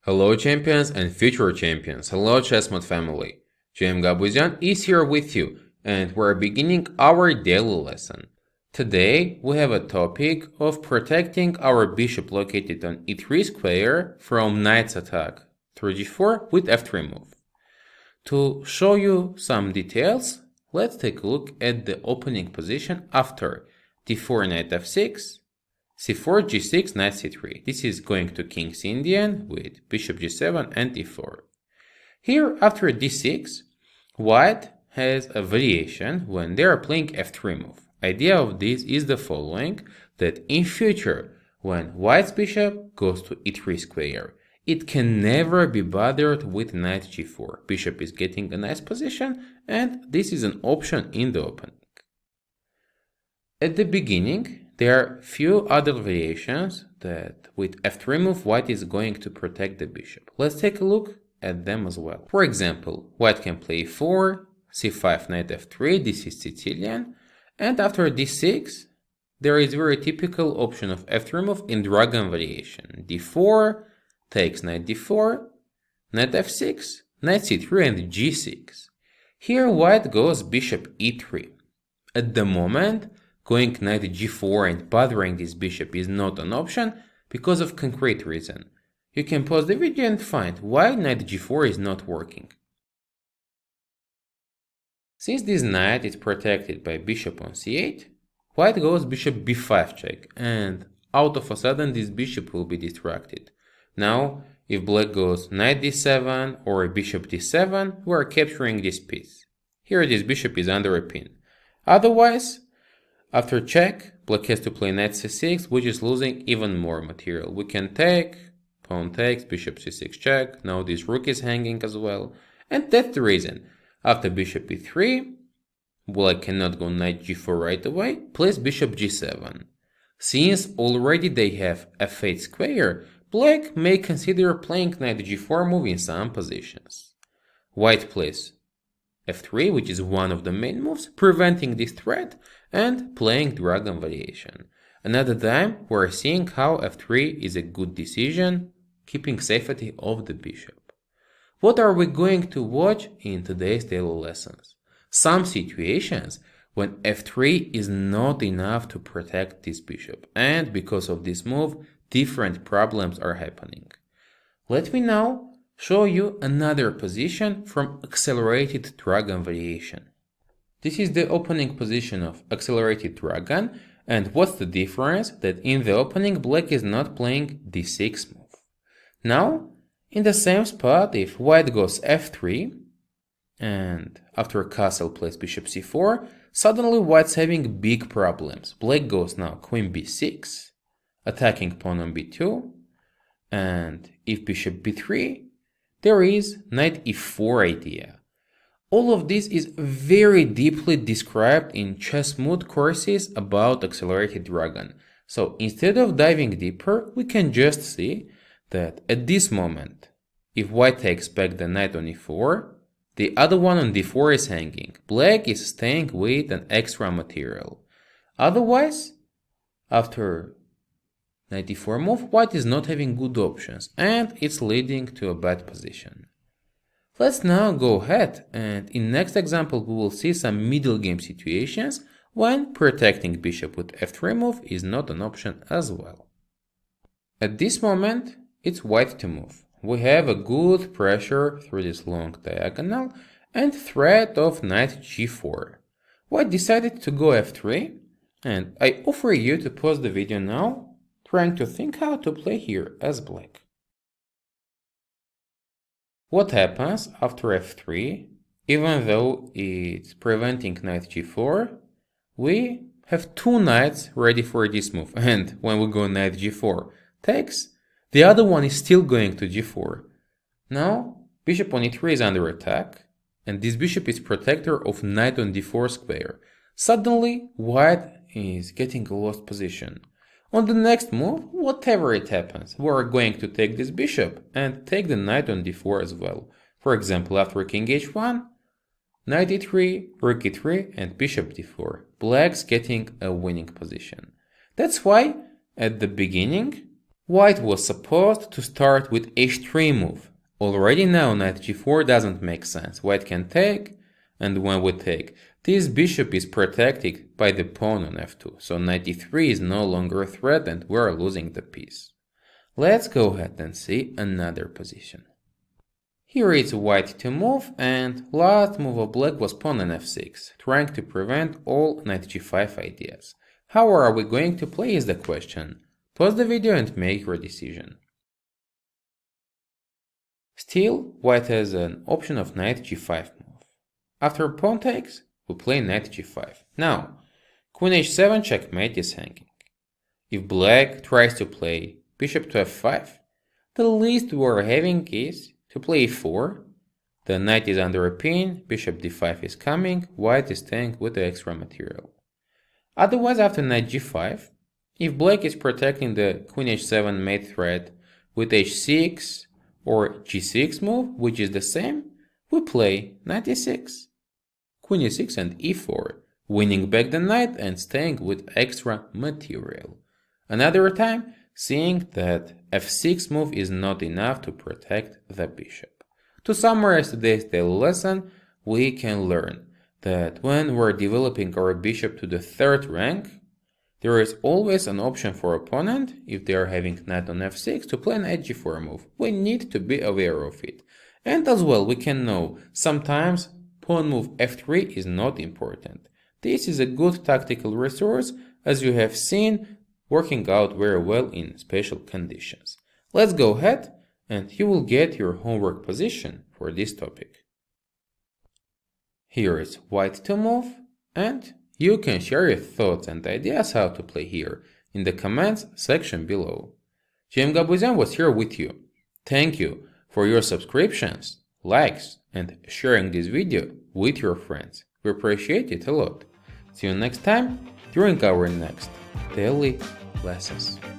Hello champions and future champions, hello ChessMood family. Gabuzyan is here with you and we're beginning our daily lesson. Today we have a topic of protecting our bishop located on e3 square from knight's attack through g4 with f3 move. To show you some details, let's take a look at the opening position after d4 knight f6, c4, g6, knight c3. This is going to king's Indian with bishop g7 and e4. Here, after d6, white has a variation when they are playing f3 move. Idea of this is the following, that in future, when white's bishop goes to e3 square, it can never be bothered with knight g4. Bishop is getting a nice position, and this is an option in the opening. At the beginning, there are few other variations that with f3 move, white is going to protect the bishop. Let's take a look at them as well. For example, white can play e4, c5, knight f3, this is Sicilian, and after d6, there is very typical option of f3 move in dragon variation. d4, takes knight d4, knight f6, knight c3 and g6. Here white goes bishop e3. At the moment, going knight g4 and bothering this bishop is not an option because of concrete reason. You can pause the video and find why knight g4 is not working. Since this knight is protected by bishop on c8, white goes bishop b5 check, and out of a sudden this bishop will be distracted. Now, if black goes knight d7 or bishop d7, we are capturing this piece. Here this bishop is under a pin. Otherwise, after check, black has to play knight c6, which is losing even more material. We can take, pawn takes, bishop c6 check, now this rook is hanging as well. And that's the reason. After bishop e3, black cannot go knight g4 right away, plays bishop g7. Since already they have f8 square, black may consider playing knight g4 move in some positions. White plays f3, which is one of the main moves, preventing this threat, and playing dragon variation. Another time, we're seeing how f3 is a good decision, keeping safety of the bishop. What are we going to watch in today's daily lessons? Some situations when f3 is not enough to protect this bishop, and because of this move, different problems are happening. Let me now show you another position from accelerated dragon variation. This is the opening position of accelerated dragon, and what's the difference? That in the opening black is not playing d6 move. Now, in the same spot, if white goes f3, and after castle plays bishop c4, suddenly white's having big problems. Black goes now queen b6, attacking pawn on b2, and if bishop b3, there is knight e4 idea. All of this is very deeply described in ChessMood courses about accelerated dragon. So instead of diving deeper, we can just see that at this moment, if white takes back the knight on e4, the other one on d4 is hanging. Black is staying with an extra material. Otherwise, after knight e4 move, white is not having good options, and it's leading to a bad position. Let's now go ahead, and in next example we will see some middle game situations when protecting bishop with f3 move is not an option as well. At this moment, it's white to move. We have a good pressure through this long diagonal and threat of knight g4. White decided to go f3, and I offer you to pause the video now, trying to think how to play here as black. What happens after f3? Even though it's preventing knight g4, we have two knights ready for this move, and when we go knight g4 takes, the other one is still going to g4. Now, bishop on e3 is under attack, and this bishop is protector of knight on d4 square. Suddenly, white is getting a lost position. On the next move, whatever it happens, we are going to take this bishop and take the knight on d4 as well. For example, after king h1, knight e3, rook e3 and bishop d4. Black's getting a winning position. That's why, at the beginning, White was supposed to start with h3 move. Already now knight g4 doesn't make sense. White can take, and when we take, this bishop is protected by the pawn on f2, so knight e3 is no longer a threat and we are losing the piece. Let's go ahead and see another position. Here it's white to move, and last move of black was pawn on f6, trying to prevent all knight g5 ideas. How are we going to play is the question. Pause the video and make your decision. Still, white has an option of knight g5 move. After pawn takes, we play knight g5. Now, queen h7 checkmate is hanging. If black tries to play bishop to f5, the least we are having is to play e4, the knight is under a pin, bishop d5 is coming, white is staying with the extra material. Otherwise, after knight g5, if black is protecting the queen h7 mate threat with h6 or g6 move, which is the same, we play knight e6, queen e6 and e4, winning back the knight and staying with extra material. Another time, seeing that f6 move is not enough to protect the bishop. To summarize today's daily lesson, we can learn that when we're developing our bishop to the third rank, there is always an option for opponent, if they are having knight on f6, to play knight g4 move. We need to be aware of it. And as well, we can know sometimes pawn move f3 is not important. This is a good tactical resource, as you have seen, working out very well in special conditions. Let's go ahead and you will get your homework position for this topic. Here is white to move, and you can share your thoughts and ideas how to play here in the comments section below. Gabuzyan was here with you. Thank you for your subscriptions, likes, and sharing this video with your friends. We appreciate it a lot. See you next time during our next daily lessons.